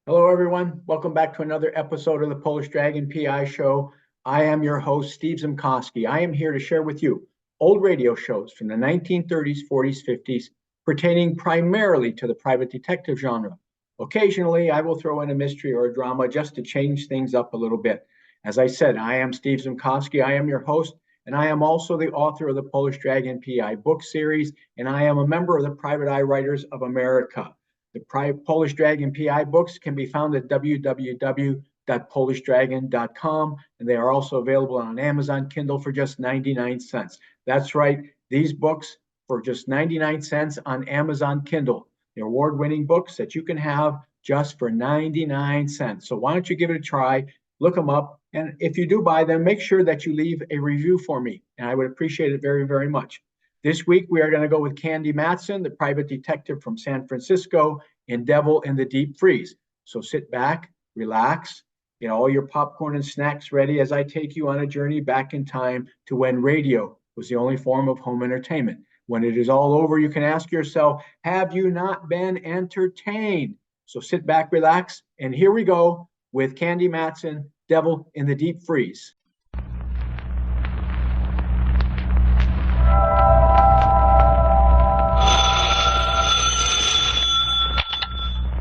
Hello, everyone. Welcome back to another episode of the Polish Dragon PI Show. I am your host, Steve Zimkowski. I am here to share with you old radio shows from the 1930s, 40s, 50s, pertaining primarily to the private detective genre. Occasionally, I will throw in a mystery or a drama just to change things up a little bit. As I said, I am Steve Zimkowski. I am your host, and I am also the author of the Polish Dragon PI book series, and I am a member of the Private Eye Writers of America. The Polish Dragon PI books can be found at www.polishdragon.com, and they are also available on Amazon Kindle for just 99 cents. That's right, these books for just 99 cents on Amazon Kindle. The award-winning books that you can have just for 99 cents. So why don't you give it a try, look them up, and if you do buy them, make sure that you leave a review for me, and I would appreciate it very, very much. This week, we are going to go with Candy Matson, the private detective from San Francisco, in Devil in the Deep Freeze. So sit back, relax, get all your popcorn and snacks ready as I take you on a journey back in time to when radio was the only form of home entertainment. When it is all over, you can ask yourself, have you not been entertained? So sit back, relax, and here we go with Candy Matson, Devil in the Deep Freeze.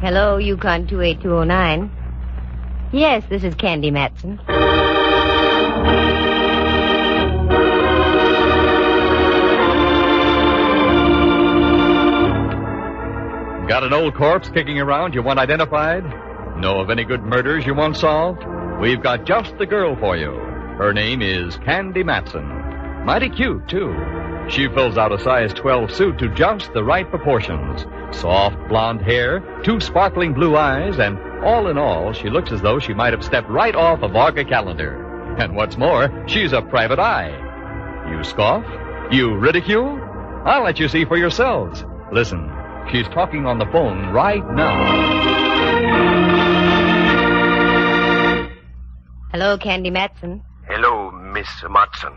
Hello, Yukon 28209. Yes, this is Candy Matson. Got an old corpse kicking around you want identified? Know of any good murders you want solved? We've got just the girl for you. Her name is Candy Matson. Mighty cute, too. She fills out a size 12 suit to just the right proportions. Soft blonde hair, two sparkling blue eyes, and all in all, she looks as though she might have stepped right off a Varga calendar. And what's more, she's a private eye. You scoff? You ridicule? I'll let you see for yourselves. Listen, she's talking on the phone right now. Hello, Candy Matson. Hello, Miss Matson.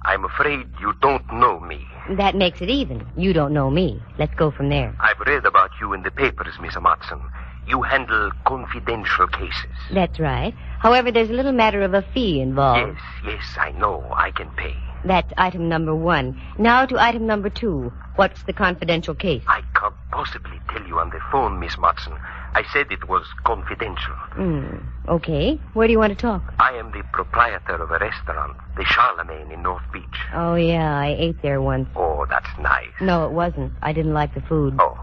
I'm afraid you don't know me. That makes it even. You don't know me. Let's go from there. I've read about you in the papers, Miss Matson. You handle confidential cases. That's right. However, there's a little matter of a fee involved. Yes, I know. I can pay. That's item number 1. Now to item number 2. What's the confidential case? I can't possibly tell you on the phone, Miss Matson. I said it was confidential. Okay. Where do you want to talk? I am the proprietor of a restaurant, the Charlemagne in North Beach. Oh, yeah, I ate there once. Oh, that's nice. No, it wasn't. I didn't like the food. Oh.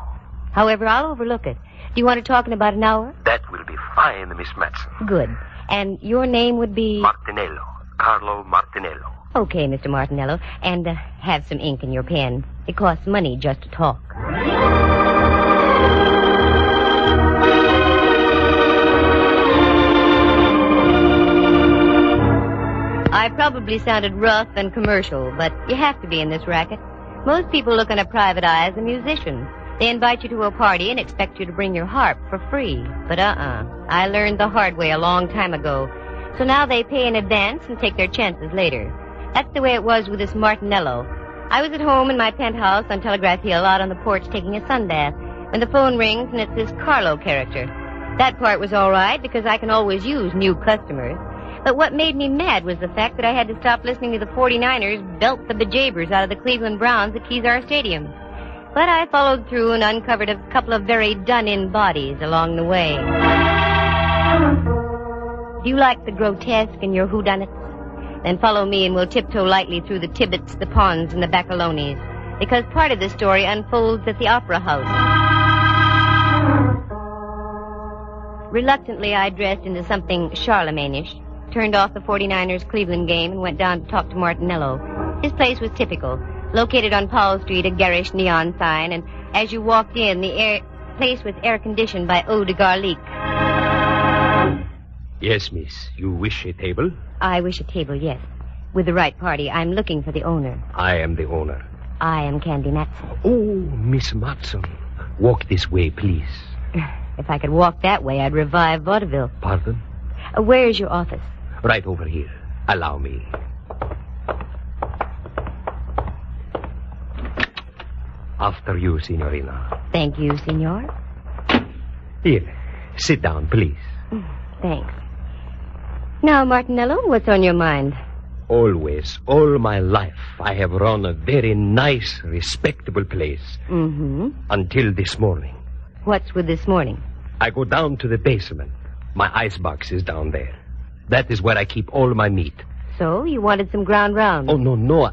However, I'll overlook it. Do you want to talk in about an hour? That will be fine, Miss Matson. Good. And your name would be? Martinello. Carlo Martinello. Okay, Mr. Martinello. And have some ink in your pen. It costs money just to talk. I probably sounded rough and commercial, but you have to be in this racket. Most people look on a private eye as a musician. They invite you to a party and expect you to bring your harp for free. But I learned the hard way a long time ago. So now they pay in advance and take their chances later. That's the way it was with this Martinello. I was at home in my penthouse on Telegraph Hill out on the porch taking a sunbath when the phone rings and it's this Carlo character. That part was all right because I can always use new customers. But what made me mad was the fact that I had to stop listening to the 49ers belt the bejabers out of the Cleveland Browns at Kezar Stadium. But I followed through and uncovered a couple of very done-in bodies along the way. Do you like the grotesque in your whodunits? Then follow me and we'll tiptoe lightly through the Tibbets, the Ponds, and the Baccalones, because part of the story unfolds at the Opera House. Reluctantly, I dressed into something Charlemagne-ish, turned off the 49ers Cleveland game, and went down to talk to Martinello. His place was typical, located on Powell Street, a garish neon sign, and as you walked in, the place was air-conditioned by eau de garlic. Yes, miss. You wish a table? I wish a table, yes. With the right party. I'm looking for the owner. I am the owner. I am Candy Matson. Oh, Miss Matson. Walk this way, please. If I could walk that way, I'd revive vaudeville. Pardon? Where is your office? Right over here. Allow me. After you, Signorina. Thank you, senor. Here. Sit down, please. Thanks. Now, Martinello, what's on your mind? Always, all my life, I have run a very nice, respectable place. Mm-hmm. Until this morning. What's with this morning? I go down to the basement. My icebox is down there. That is where I keep all my meat. So, you wanted some ground round? Oh, no.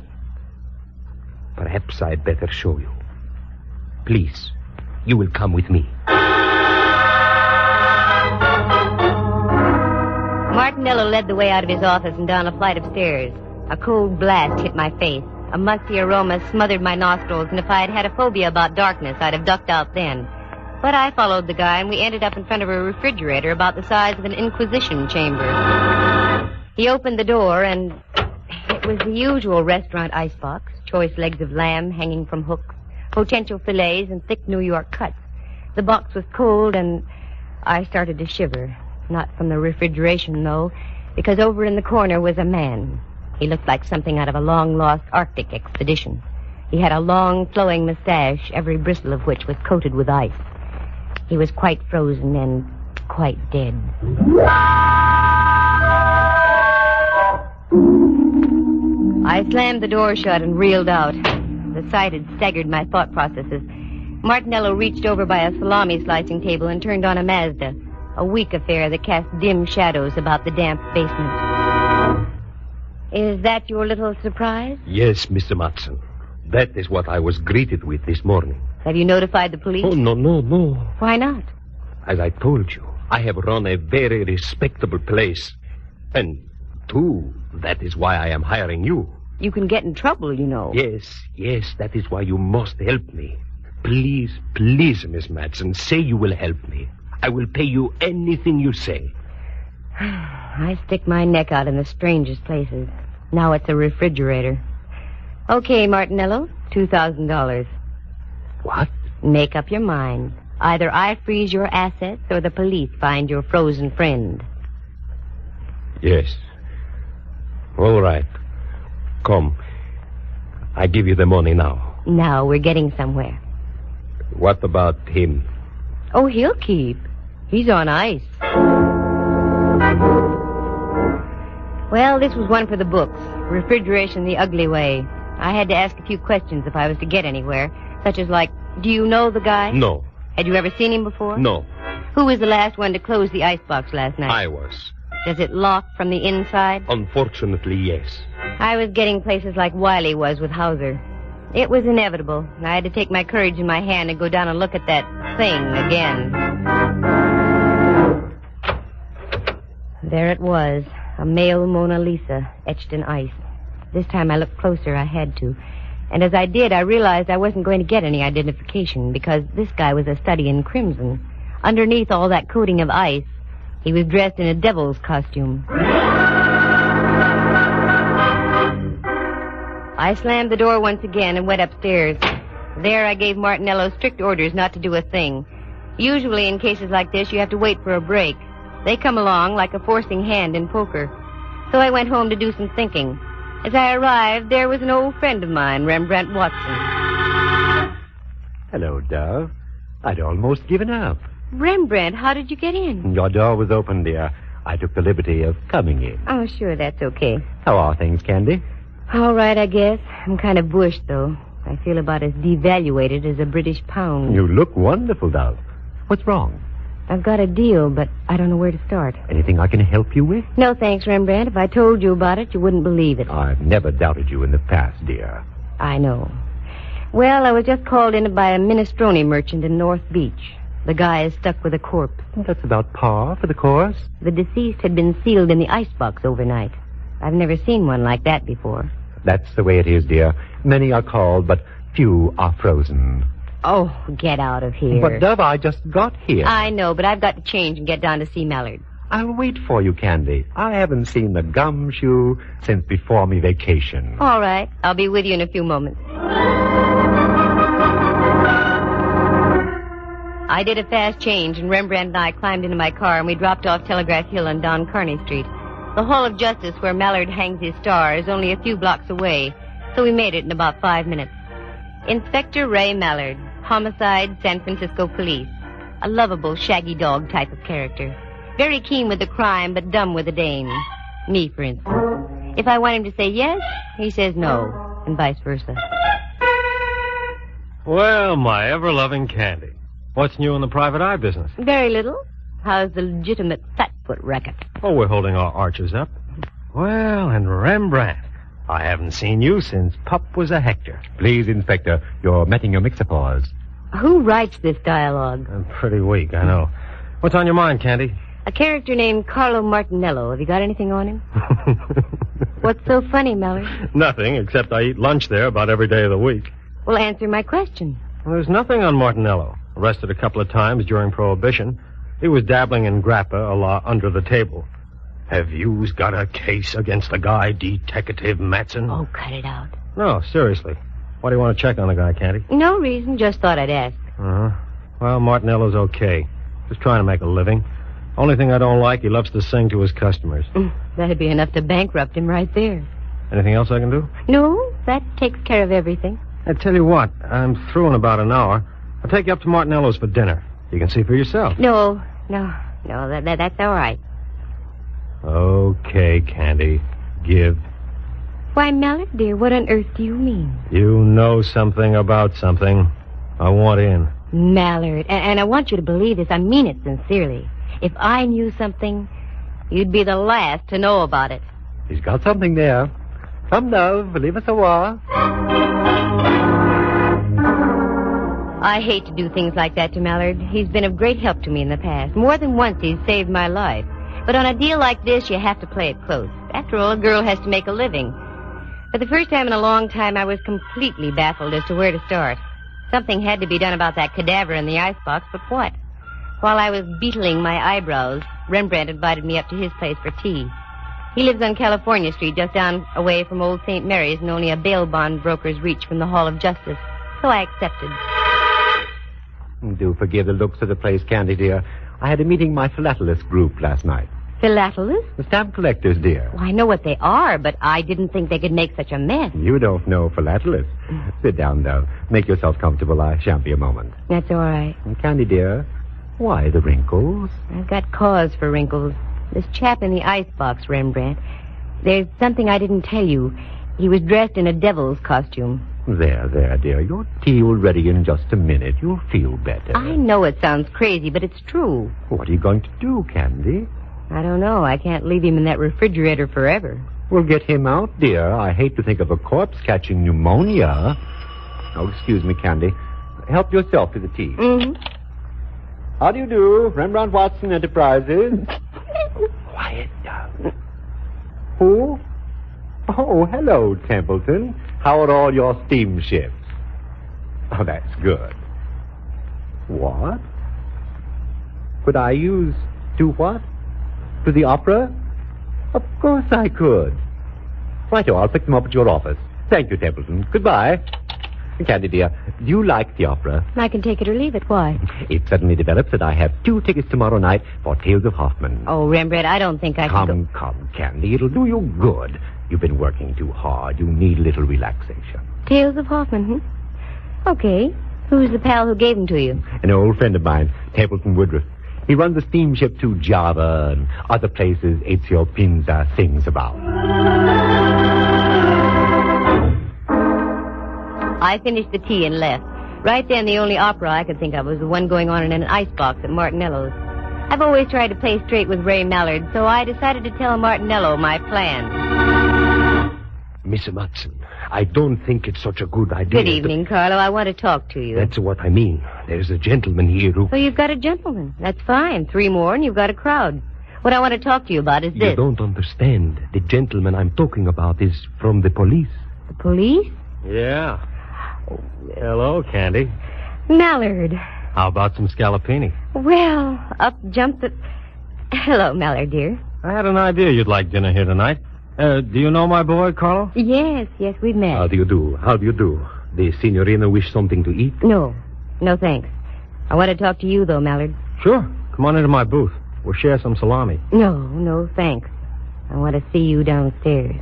Perhaps I'd better show you. Please, you will come with me. Martinello led the way out of his office and down a flight of stairs. A cold blast hit my face. A musty aroma smothered my nostrils, and if I had had a phobia about darkness, I'd have ducked out then. But I followed the guy, and we ended up in front of a refrigerator about the size of an Inquisition chamber. He opened the door, and it was the usual restaurant icebox, choice legs of lamb hanging from hooks, potential fillets, and thick New York cuts. The box was cold, and I started to shiver. Not from the refrigeration, though, because over in the corner was a man. He looked like something out of a long-lost Arctic expedition. He had a long, flowing mustache, every bristle of which was coated with ice. He was quite frozen and quite dead. I slammed the door shut and reeled out. The sight had staggered my thought processes. Martinello reached over by a salami slicing table and turned on a Mazda, a weak affair that cast dim shadows about the damp basement. Is that your little surprise? Yes, Mr. Matson. That is what I was greeted with this morning. Have you notified the police? Oh, no. Why not? As I told you, I have run a very respectable place. And, too, that is why I am hiring you. You can get in trouble, you know. Yes, that is why you must help me. Please, Miss Matson, say you will help me. I will pay you anything you say. I stick my neck out in the strangest places. Now it's a refrigerator. Okay, Martinello, $2,000. What? Make up your mind. Either I freeze your assets or the police find your frozen friend. Yes. All right. Come. I give you the money now. Now we're getting somewhere. What about him? Oh, he'll keep. He's on ice. Well, this was one for the books. Refrigeration the ugly way. I had to ask a few questions if I was to get anywhere, such as like, do you know the guy? No. Had you ever seen him before? No. Who was the last one to close the icebox last night? I was. Does it lock from the inside? Unfortunately, yes. I was getting places like Wiley was with Hauser. It was inevitable. I had to take my courage in my hand and go down and look at that thing again. There it was, a male Mona Lisa etched in ice. This time I looked closer, I had to. And as I did, I realized I wasn't going to get any identification because this guy was a study in crimson. Underneath all that coating of ice, he was dressed in a devil's costume. I slammed the door once again and went upstairs. There I gave Martinello strict orders not to do a thing. Usually in cases like this, you have to wait for a break. They come along like a forcing hand in poker. So I went home to do some thinking. As I arrived, there was an old friend of mine, Rembrandt Watson. Hello, Dove. I'd almost given up. Rembrandt, how did you get in? Your door was open, dear. I took the liberty of coming in. Oh, sure, that's okay. How are things, Candy? All right, I guess. I'm kind of bushed, though. I feel about as devaluated as a British pound. You look wonderful, Dove. What's wrong? I've got a deal, but I don't know where to start. Anything I can help you with? No, thanks, Rembrandt. If I told you about it, you wouldn't believe it. I've never doubted you in the past, dear. I know. Well, I was just called in by a minestrone merchant in North Beach. The guy is stuck with a corpse. That's about par for the course. The deceased had been sealed in the icebox overnight. I've never seen one like that before. That's the way it is, dear. Many are called, but few are frozen. Oh, get out of here. But, Dove, I just got here. I know, but I've got to change and get down to see Mallard. I'll wait for you, Candy. I haven't seen the gumshoe since before me vacation. All right. I'll be with you in a few moments. I did a fast change, and Rembrandt and I climbed into my car, and we dropped off Telegraph Hill on Don Kearney Street. The Hall of Justice, where Mallard hangs his star, is only a few blocks away, so we made it in about 5 minutes. Inspector Ray Mallard, Homicide, San Francisco Police. A lovable, shaggy dog type of character. Very keen with the crime, but dumb with the dame. Me, for instance. If I want him to say yes, he says no, and vice versa. Well, my ever-loving Candy. What's new in the private eye business? Very little. How's the legitimate fat-foot racket? Oh, we're holding our arches up. Well, and Rembrandt. I haven't seen you since Pup was a Hector. Please, Inspector, you're metting your mixer-paws. Who writes this dialogue? I'm pretty weak, I know. What's on your mind, Candy? A character named Carlo Martinello. Have you got anything on him? What's so funny, Mallard? Nothing, except I eat lunch there about every day of the week. Well, answer my question. Well, there's nothing on Martinello. Arrested a couple of times during Prohibition. He was dabbling in grappa, a la under the table. Have you got a case against the guy, Detective Matson? Oh, cut it out. No, seriously. Why do you want to check on the guy, Candy? No reason, just thought I'd ask. Uh-huh. Well, Martinello's okay. Just trying to make a living. Only thing I don't like, he loves to sing to his customers. That'd be enough to bankrupt him right there. Anything else I can do? No, that takes care of everything. I tell you what, I'm through in about an hour. I'll take you up to Martinello's for dinner. You can see for yourself. No, that's all right. Okay, Candy. Give. Why, Mallard, dear, what on earth do you mean? You know something about something. I want in. Mallard, and I want you to believe this. I mean it sincerely. If I knew something, you'd be the last to know about it. He's got something there. Come now, leave us a while. I hate to do things like that to Mallard. He's been of great help to me in the past. More than once he's saved my life. But on a deal like this, you have to play it close. After all, a girl has to make a living. For the first time in a long time, I was completely baffled as to where to start. Something had to be done about that cadaver in the icebox, but what? While I was beetling my eyebrows, Rembrandt invited me up to his place for tea. He lives on California Street, just down away from Old St. Mary's, and only a bail bond broker's reach from the Hall of Justice. So I accepted. Do forgive the looks of the place, Candy, dear. I had a meeting with my philatelist group last night. Philatelist? The stamp collectors, dear. Well, I know what they are, but I didn't think they could make such a mess. You don't know philatelists. Sit down, though. Make yourself comfortable. I shan't be a moment. That's all right. Candy, dear, why the wrinkles? I've got cause for wrinkles. This chap in the icebox, Rembrandt. There's something I didn't tell you. He was dressed in a devil's costume. There, dear. Your tea will ready in just a minute. You'll feel better. I know it sounds crazy, but it's true. What are you going to do, Candy? I don't know. I can't leave him in that refrigerator forever. We'll get him out, dear. I hate to think of a corpse catching pneumonia. Oh, excuse me, Candy. Help yourself to the tea. Mm-hmm. How do you do, Rembrandt Watson Enterprises? Quiet down. Who? Oh, hello, Templeton. How are all your steamships? Oh, that's good. What? Could I use... do what? To the opera? Of course I could. Righto, I'll pick them up at your office. Thank you, Templeton. Goodbye. Candy, dear, do you like the opera? I can take it or leave it. Why? It suddenly develops that I have 2 tickets tomorrow night for Tales of Hoffman. Oh, Rembrandt, I don't think I can go... Come, Candy. It'll do you good. You've been working too hard. You need a little relaxation. Tales of Hoffman, Okay. Who's the pal who gave them to you? An old friend of mine, Templeton Woodruff. He runs a steamship to Java and other places Ezio Pinza sings about. I finished the tea and left. Right then, the only opera I could think of was the one going on in an icebox at Martinello's. I've always tried to play straight with Ray Mallard, so I decided to tell Martinello my plan. Miss Matson, I don't think it's such a good idea. Good evening, Carlo. I want to talk to you. That's what I mean. There's a gentleman here who... So you've got a gentleman. That's fine. 3 more and you've got a crowd. What I want to talk to you about is this. You don't understand. The gentleman I'm talking about is from the police. The police? Yeah. Oh, hello, Candy. Mallard. How about some scallopini? Well, up jumped the... Hello, Mallard, dear. I had an idea you'd like dinner here tonight. Do you know my boy, Carlo? Yes, we've met. How do you do? The signorina wish something to eat? No, thanks. I want to talk to you, though, Mallard. Sure. Come on into my booth. We'll share some salami. No, thanks. I want to see you downstairs.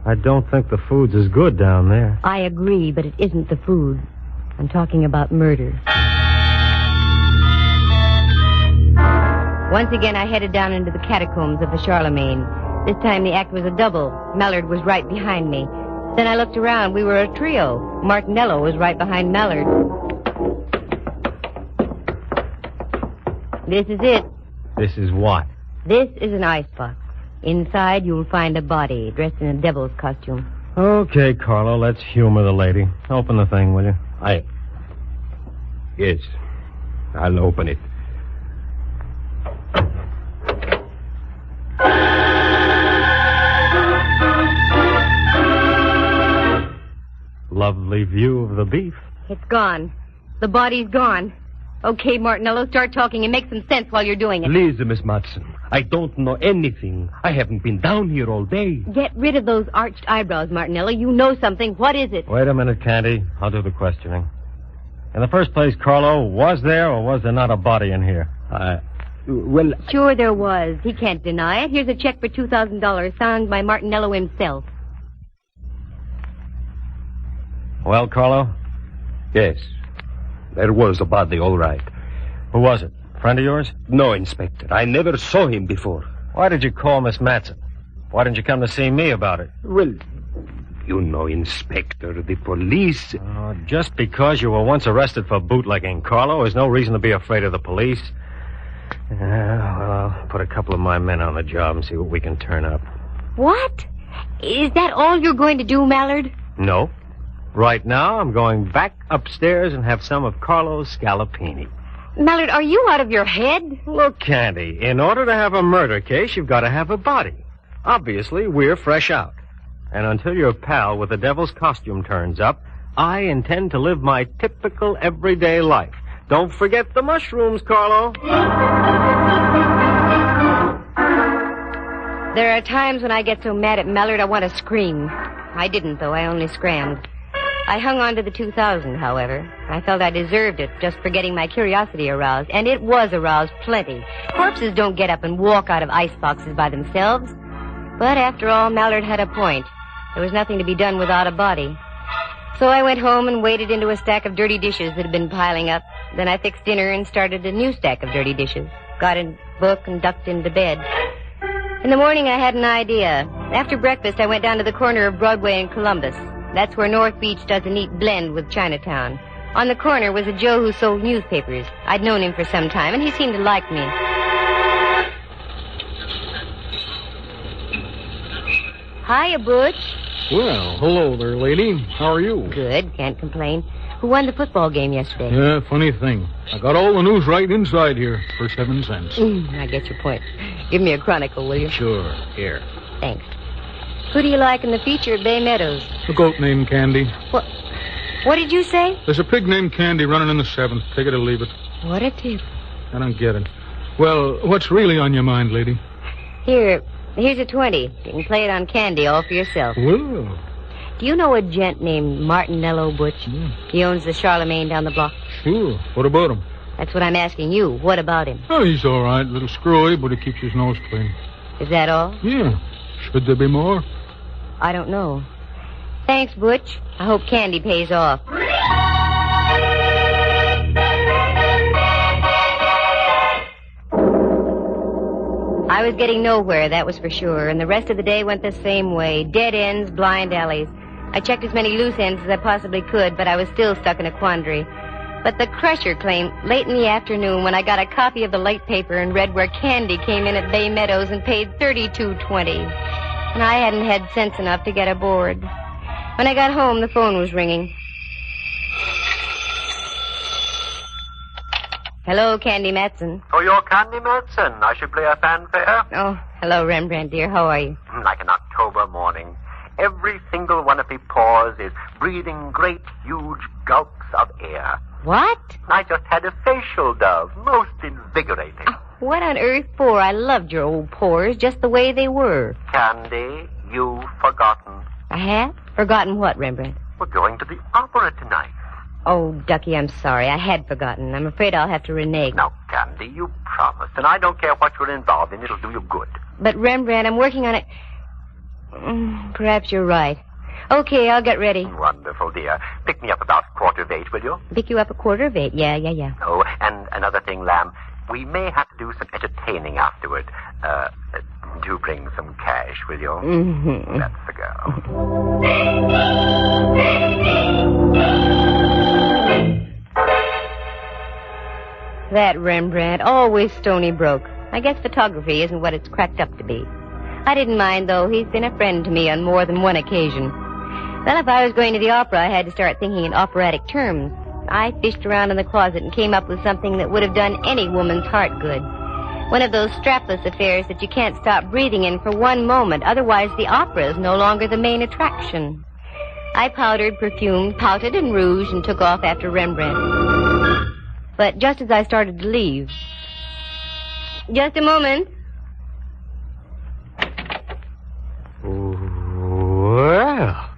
I don't think the food's as good down there. I agree, but it isn't the food. I'm talking about murder. Once again, I headed down into the catacombs of the Charlemagne. This time the act was a double. Mallard was right behind me. Then I looked around. We were a trio. Martinello was right behind Mallard. This is it. This is what? This is an icebox. Inside, you'll find a body dressed in a devil's costume. Okay, Carlo, let's humor the lady. Open the thing, will you? Yes. I'll open it. Lovely view of the beef. It's gone. The body's gone. Okay, Martinello, start talking and make some sense while you're doing it. Please, Miss Matson. I don't know anything. I haven't been down here all day. Get rid of those arched eyebrows, Martinello. You know something. What is it? Wait a minute, Candy. I'll do the questioning. In the first place, Carlo, was there or was there not a body in here? Well... Sure there was. He can't deny it. Here's a check for $2,000 signed by Martinello himself. Well, Carlo? Yes. There was a body, all right. Who was it? Friend of yours? No, Inspector. I never saw him before. Why did you call Miss Matson? Why didn't you come to see me about it? Well, you know, Inspector, the police... Just because you were once arrested for bootlegging, Carlo, is no reason to be afraid of the police. Well, I'll put a couple of my men on the job and see what we can turn up. What? Is that all you're going to do, Mallard? No. Right now, I'm going back upstairs and have some of Carlo's scallopini. Mallard, are you out of your head? Look, Candy, in order to have a murder case, you've got to have a body. Obviously, we're fresh out. And until your pal with the devil's costume turns up, I intend to live my typical everyday life. Don't forget the mushrooms, Carlo. There are times when I get so mad at Mallard I want to scream. I didn't, though. I only scrammed. I hung on to the $2,000, however. I felt I deserved it just for getting my curiosity aroused, and it was aroused plenty. Corpses don't get up and walk out of iceboxes by themselves. But after all, Mallard had a point. There was nothing to be done without a body. So I went home and waded into a stack of dirty dishes that had been piling up. Then I fixed dinner and started a new stack of dirty dishes. Got a book and ducked into bed. In the morning, I had an idea. After breakfast, I went down to the corner of Broadway and Columbus. That's where North Beach does a neat blend with Chinatown. On the corner was a Joe who sold newspapers. I'd known him for some time, and he seemed to like me. Hiya, Butch. Well, hello there, lady. How are you? Good, can't complain. Who won the football game yesterday? Yeah, funny thing. I got all the news right inside here for 7 cents. I get your point. Give me a chronicle, will you? Sure. Here. Thanks. Who do you like in the feature at Bay Meadows? A goat named Candy. What did you say? There's a pig named Candy running in the 7th. Take it or leave it. What a tip. I don't get it. Well, what's really on your mind, lady? Here's a 20. You can play it on Candy all for yourself. Well. Do you know a gent named Martinello, Butch? Yeah. He owns the Charlemagne down the block. Sure. What about him? That's what I'm asking you. What about him? Oh, he's all right. A little screwy, but he keeps his nose clean. Is that all? Yeah. Should there be more? I don't know. Thanks, Butch. I hope Candy pays off. I was getting nowhere, that was for sure, and the rest of the day went the same way. Dead ends, blind alleys. I checked as many loose ends as I possibly could, but I was still stuck in a quandary. But the Crusher claimed late in the afternoon when I got a copy of the late paper and read where Candy came in at Bay Meadows and paid $32.20. And I hadn't had sense enough to get aboard. When I got home, the phone was ringing. Hello, Candy Matson. Oh, you're Candy Matson. I should play a fanfare. Oh, hello, Rembrandt, dear. How are you? Like an October morning. Every single one of me pores is breathing great, huge gulps of air. What? I just had a facial dove. Most invigorating. Oh, what on earth for? I loved your old pores just the way they were. Candy, you've forgotten. I have? Forgotten what, Rembrandt? We're going to the opera tonight. Oh, Ducky, I'm sorry. I had forgotten. I'm afraid I'll have to renege. Now, Candy, you promised, and I don't care what you're involved in. It'll do you good. But, Rembrandt, I'm working on it. Perhaps you're right. Okay, I'll get ready. Wonderful, dear. Pick me up about 7:45, will you? Pick you up 7:45. Yeah. Oh, and another thing, Lamb. We may have to do some entertaining afterward. Do bring some cash, will you? Mm-hmm. That's the girl. That Rembrandt, always stony broke. I guess photography isn't what it's cracked up to be. I didn't mind, though. He's been a friend to me on more than one occasion. Well, if I was going to the opera, I had to start thinking in operatic terms. I fished around in the closet and came up with something that would have done any woman's heart good. One of those strapless affairs that you can't stop breathing in for one moment. Otherwise, the opera is no longer the main attraction. I powdered, perfumed, pouted, and rouged and took off after Rembrandt. But just as I started to leave... Just a moment. Well,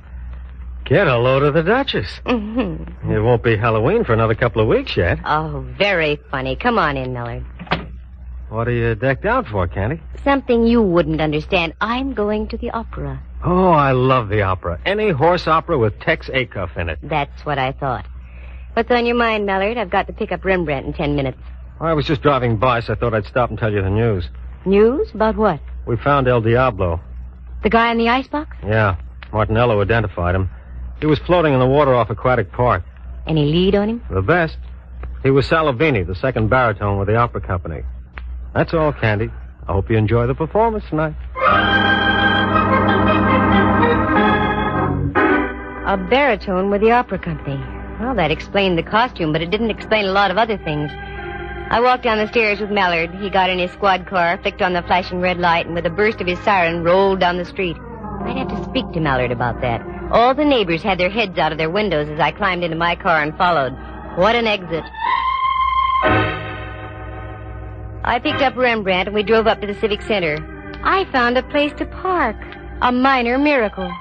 get a load of the Duchess. Mm-hmm. It won't be Halloween for another couple of weeks yet. Oh, very funny. Come on in, Millard. What are you decked out for, Candy? Something you wouldn't understand. I'm going to the opera. Oh, I love the opera. Any horse opera with Tex Acuff in it. That's what I thought. What's on your mind, Millard? I've got to pick up Rembrandt in 10 minutes. Well, I was just driving by, so I thought I'd stop and tell you the news. News? About what? We found El Diablo. The guy in the icebox? Yeah. Martinello identified him. He was floating in the water off Aquatic Park. Any lead on him? The best. He was Salavini, the second baritone with the opera company. That's all, Candy. I hope you enjoy the performance tonight. A baritone with the opera company. Well, that explained the costume, but it didn't explain a lot of other things. I walked down the stairs with Mallard. He got in his squad car, flicked on the flashing red light, and with a burst of his siren, rolled down the street. I'd have to speak to Mallard about that. All the neighbors had their heads out of their windows as I climbed into my car and followed. What an exit. I picked up Rembrandt, and we drove up to the Civic Center. I found a place to park. A minor miracle.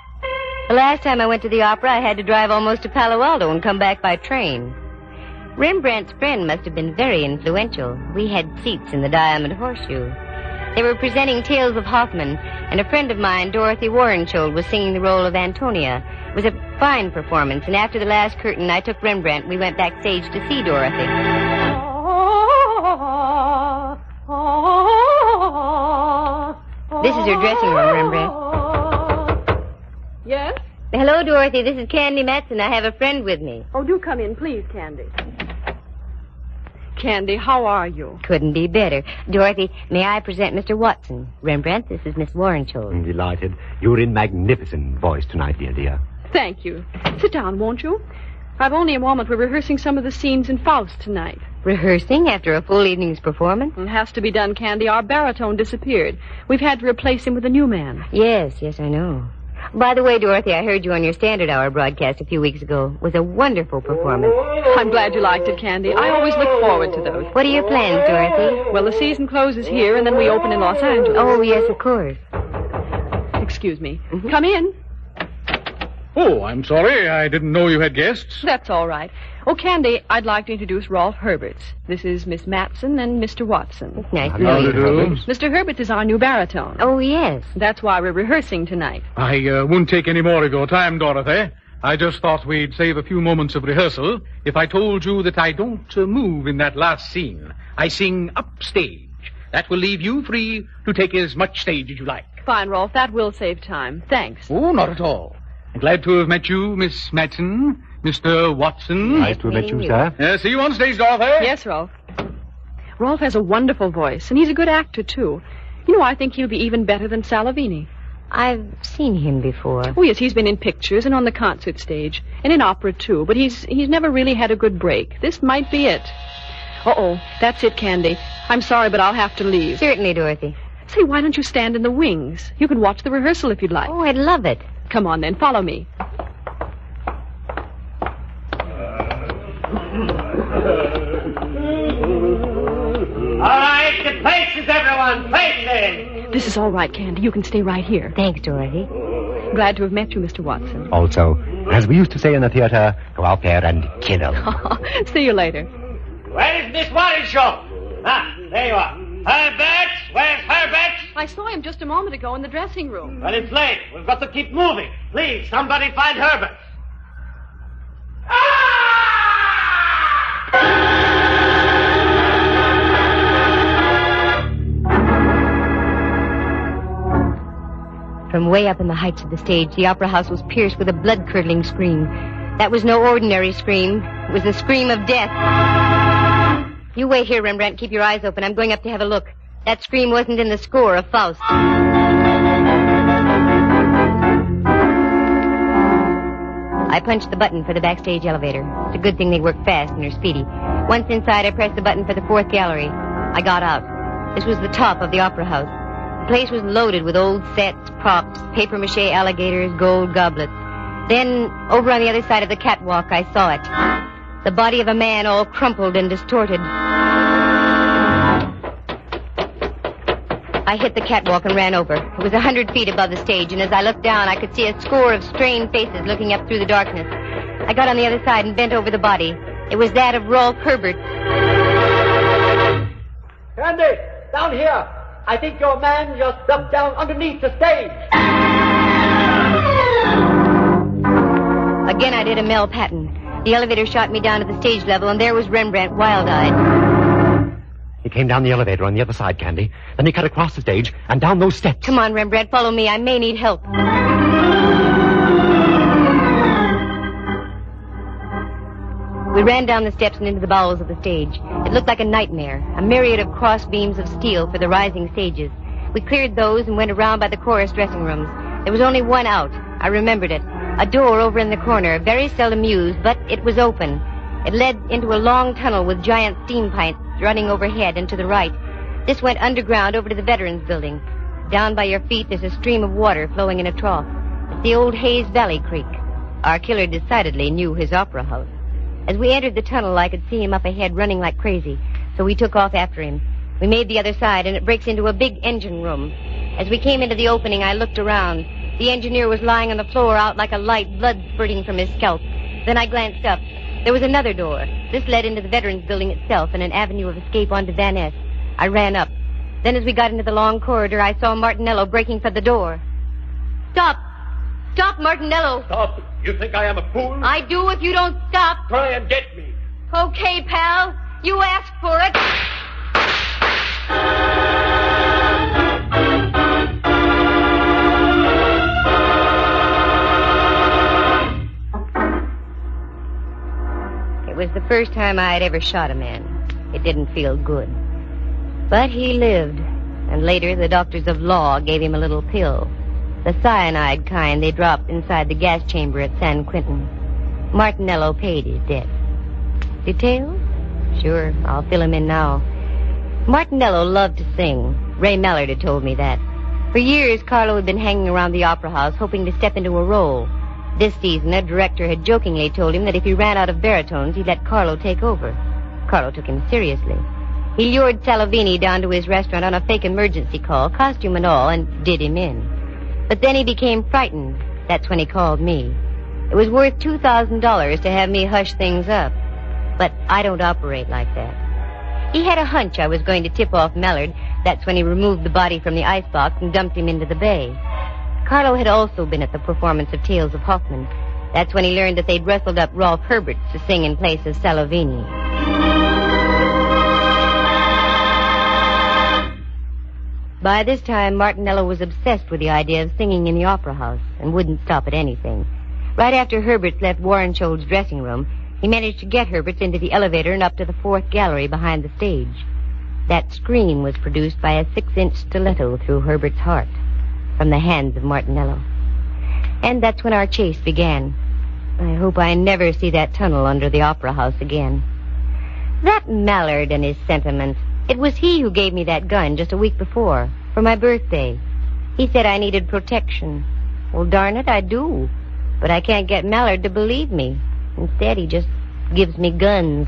The last time I went to the opera, I had to drive almost to Palo Alto and come back by train. Rembrandt's friend must have been very influential. We had seats in the Diamond Horseshoe. They were presenting Tales of Hoffman, and a friend of mine, Dorothy Warrenshold, was singing the role of Antonia. It was a fine performance, and after the last curtain, I took Rembrandt. We went backstage to see Dorothy. This is your dressing room, Rembrandt. Yes? Hello, Dorothy. This is Candy Matson. I have a friend with me. Oh, do come in, please, Candy. Candy, how are you? Couldn't be better. Dorothy, may I present Mr. Watson? Rembrandt, this is Miss Warrenshold. I'm delighted. You're in magnificent voice tonight, dear. Thank you. Sit down, won't you? I've only a moment. We're rehearsing some of the scenes in Faust tonight. Rehearsing after a full evening's performance? It has to be done, Candy. Our baritone disappeared. We've had to replace him with a new man. Yes, I know. By the way, Dorothy, I heard you on your Standard Hour broadcast a few weeks ago. It was a wonderful performance. I'm glad you liked it, Candy. I always look forward to those. What are your plans, Dorothy? Well, the season closes here, and then we open in Los Angeles. Oh, yes, of course. Excuse me. Mm-hmm. Come in. Oh, I'm sorry. I didn't know you had guests. That's all right. Oh, Candy, I'd like to introduce Rolf Herberts. This is Miss Matson and Mr. Watson. It's nice to know you. Mr. Herberts is our new baritone. Oh, yes. That's why we're rehearsing tonight. I won't take any more of your time, Dorothy. I just thought we'd save a few moments of rehearsal if I told you that I don't move in that last scene. I sing upstage. That will leave you free to take as much stage as you like. Fine, Rolf. That will save time. Thanks. Oh, not at all. Glad to have met you, Miss Matson, Mr. Watson. Nice to have met you, sir. See you on stage, Dorothy. Yes, Rolf. Rolf has a wonderful voice, and he's a good actor, too. You know, I think he'll be even better than Salavini. I've seen him before. Oh, yes, he's been in pictures and on the concert stage, and in opera, too, but he's never really had a good break. This might be it. Uh-oh, that's it, Candy. I'm sorry, but I'll have to leave. Certainly, Dorothy. Say, why don't you stand in the wings? You can watch the rehearsal if you'd like. Oh, I'd love it. Come on, then. Follow me. All right, to places, everyone. Places. This is all right, Candy. You can stay right here. Thanks, Dorothy. Glad to have met you, Mr. Watson. Also, as we used to say in the theater, go out there and kill them. See you later. Where's Miss Warrenshaw? Ah, there you are. Herbert! Where's Herbert? I saw him just a moment ago in the dressing room. Well, it's late. We've got to keep moving. Please, somebody find Herbert. Ah! From way up in the heights of the stage, the opera house was pierced with a blood-curdling scream. That was no ordinary scream. It was the scream of death. You wait here, Rembrandt. Keep your eyes open. I'm going up to have a look. That scream wasn't in the score of Faust. I punched the button for the backstage elevator. It's a good thing they work fast and are speedy. Once inside, I pressed the button for the fourth gallery. I got out. This was the top of the opera house. The place was loaded with old sets, props, papier-mâché alligators, gold goblets. Then, over on the other side of the catwalk, I saw it. The body of a man all crumpled and distorted. I hit the catwalk and ran over. It was 100 feet above the stage, and as I looked down, I could see a score of strained faces looking up through the darkness. I got on the other side and bent over the body. It was that of Rolf Herbert. Candy, down here. I think your man just dropped down underneath the stage. Again, I did a Mel Patton. The elevator shot me down to the stage level, and there was Rembrandt, wild-eyed. He came down the elevator on the other side, Candy. Then he cut across the stage and down those steps. Come on, Rembrandt, follow me. I may need help. We ran down the steps and into the bowels of the stage. It looked like a nightmare, a myriad of cross beams of steel for the rising stages. We cleared those and went around by the chorus dressing rooms. There was only one out. I remembered it. A door over in the corner, very seldom used, but it was open. It led into a long tunnel with giant steam pipes running overhead and to the right. This went underground over to the Veterans Building. Down by your feet, there's a stream of water flowing in a trough. It's the old Hayes Valley Creek. Our killer decidedly knew his opera house. As we entered the tunnel, I could see him up ahead running like crazy, so we took off after him. We made the other side, and it breaks into a big engine room. As we came into the opening, I looked around. The engineer was lying on the floor out like a light, blood spurting from his scalp. Then I glanced up. There was another door. This led into the Veterans Building itself and an avenue of escape onto Van Ness. I ran up. Then as we got into the long corridor, I saw Martinello breaking for the door. Stop! Stop, Martinello! Stop! You think I am a fool? I do if you don't stop. Try and get me. Okay, pal. You asked for it. It was the first time I had ever shot a man. It didn't feel good. But he lived, and later the doctors of law gave him a little pill. The cyanide kind they dropped inside the gas chamber at San Quentin. Martinello paid his debt. Details? Sure, I'll fill him in now. Martinello loved to sing. Ray Mallard had told me that. For years, Carlo had been hanging around the opera house hoping to step into a role. This season, a director had jokingly told him that if he ran out of baritones, he'd let Carlo take over. Carlo took him seriously. He lured Salovini down to his restaurant on a fake emergency call, costume and all, and did him in. But then he became frightened. That's when he called me. It was worth $2,000 to have me hush things up. But I don't operate like that. He had a hunch I was going to tip off Mallard. That's when he removed the body from the icebox and dumped him into the bay. Carlo had also been at the performance of Tales of Hoffman. That's when he learned that they'd rustled up Rolf Herbert to sing in place of Salovini. By this time, Martinello was obsessed with the idea of singing in the opera house and wouldn't stop at anything. Right after Herberts left Warrenshold's dressing room, he managed to get Herberts into the elevator and up to the fourth gallery behind the stage. That scream was produced by a 6-inch stiletto through Herbert's heart from the hands of Martinello. And that's when our chase began. I hope I never see that tunnel under the opera house again. That Mallard and his sentiments. It was he who gave me that gun just a week before, for my birthday. He said I needed protection. Well, darn it, I do. But I can't get Mallard to believe me. Instead, he just gives me guns.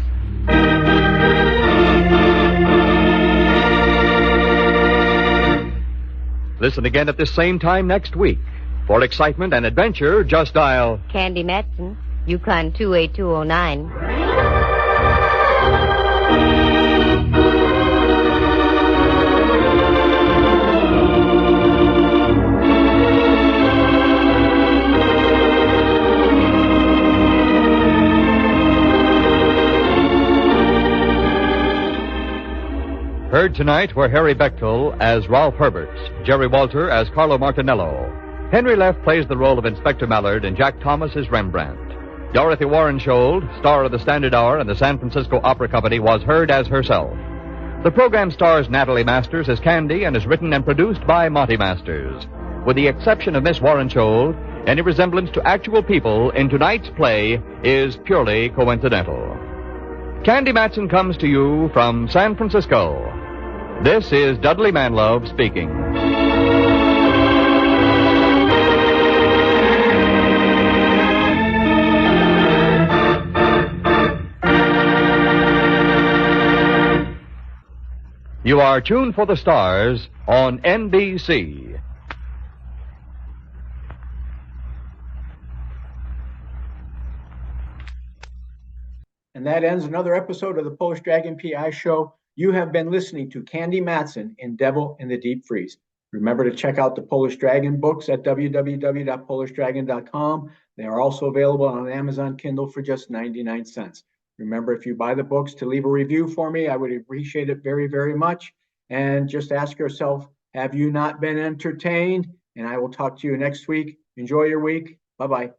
Listen again at this same time next week. For excitement and adventure, just dial Candy Matson, Yukon 28209. Heard tonight were Harry Bechtel as Rolf Herbert, Jerry Walter as Carlo Martinello, Henry Leff plays the role of Inspector Mallard and Jack Thomas is Rembrandt. Dorothy Warrenshold, star of the Standard Hour and the San Francisco Opera Company, was heard as herself. The program stars Natalie Masters as Candy and is written and produced by Monty Masters. With the exception of Miss Warrenshold, any resemblance to actual people in tonight's play is purely coincidental. Candy Matson comes to you from San Francisco. This is Dudley Manlove speaking. You are tuned for the stars on NBC. And that ends another episode of the Polish Dragon PI Show. You have been listening to Candy Matson in Devil in the Deep Freeze. Remember to check out the Polish Dragon books at www.polishdragon.com. They are also available on Amazon Kindle for just 99 cents. Remember, if you buy the books, to leave a review for me. I would appreciate it very, very much. And just ask yourself, have you not been entertained? And I will talk to you next week. Enjoy your week. Bye-bye.